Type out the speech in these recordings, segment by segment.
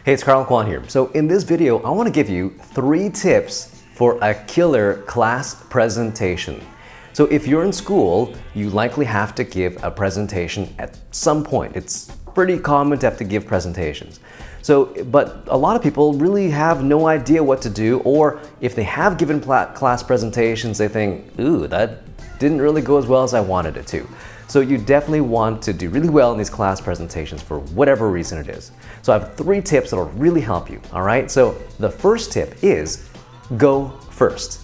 Hey, it's Carl Kwan here. So in this video, I want to give you 3 tips for a killer class presentation. So if you're in school, you likely have to give a presentation at some point. It's pretty common to have to give presentations. But a lot of people really have no idea what to do, or if they have given class presentations, they think, ooh, that didn't really go as well as I wanted it to. So you definitely want to do really well in these class presentations for whatever reason it is. So I have 3 tips that will really help you, all right? So the first tip is go first.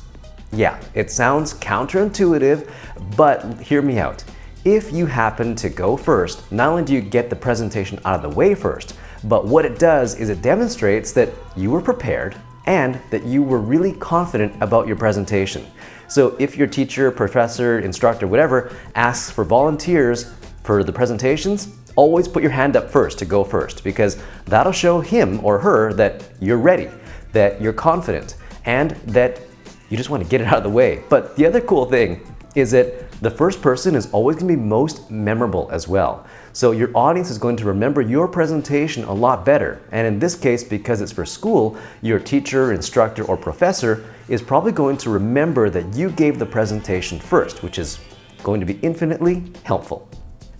Yeah, it sounds counterintuitive, but hear me out. If you happen to go first, not only do you get the presentation out of the way first, but what it does is it demonstrates that you were prepared and that you were really confident about your presentation. So if your teacher, professor, instructor, whatever, asks for volunteers for the presentations, always put your hand up first to go first, because that'll show him or her that you're ready, that you're confident, and that you just want to get it out of the way. But the other cool thing is that the first person is always going to be most memorable as well. So your audience is going to remember your presentation a lot better. And in this case, because it's for school, your teacher, instructor, or professor is probably going to remember that you gave the presentation first, which is going to be infinitely helpful.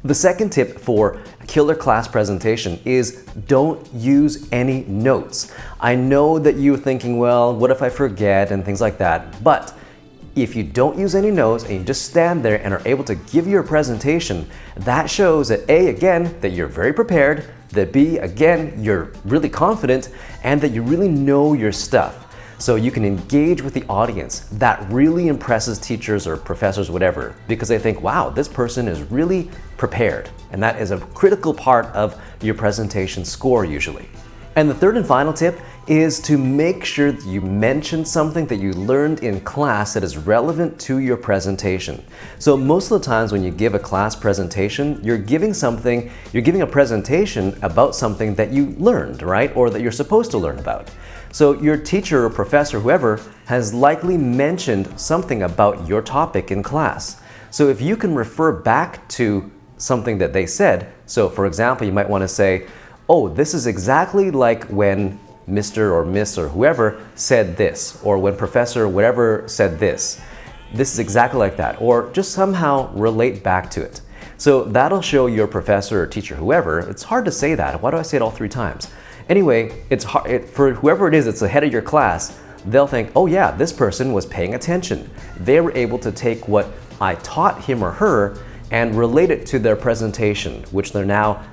The second tip for a killer class presentation is don't use any notes. I know that you're thinking, well, what if I forget and things like that, but if you don't use any notes and you just stand there and are able to give your presentation, that shows that A, again, that you're very prepared, that B, again, you're really confident, and that you really know your stuff. So you can engage with the audience. That really impresses teachers or professors, whatever, because they think, wow, this person is really prepared. And that is a critical part of your presentation score usually. And the third and final tip is to make sure that you mention something that you learned in class that is relevant to your presentation. So most of the times when you give a class presentation, you're giving a presentation about something that you learned, right? Or that you're supposed to learn about. So your teacher or professor, whoever, has likely mentioned something about your topic in class. So if you can refer back to something that they said, so for example, you might want to say, oh, this is exactly like when Mr. or Miss or whoever said this, or when Professor whatever said this. This is exactly like that, or just somehow relate back to it. So that'll show your professor or teacher, whoever. It's hard to say that. Why do I say it all 3 times? Anyway, it's hard for whoever it is that's the head of your class. They'll think, oh yeah, this person was paying attention. They were able to take what I taught him or her and relate it to their presentation, which they're now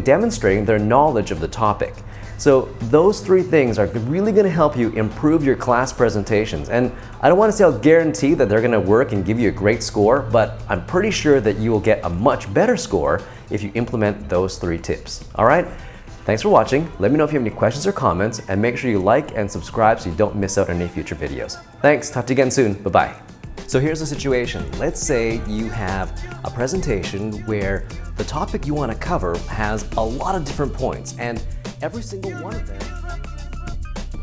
demonstrating their knowledge of the topic. So those 3 things are really going to help you improve your class presentations. And I don't want to say I'll guarantee that they're going to work and give you a great score, but I'm pretty sure that you will get a much better score if you implement those 3 tips. All right? Thanks for watching. Let me know if you have any questions or comments, and make sure you like and subscribe so you don't miss out on any future videos. Thanks. Talk to you again soon. Bye-bye. So here's the situation. Let's say you have a presentation where the topic you want to cover has a lot of different points, and every single one of them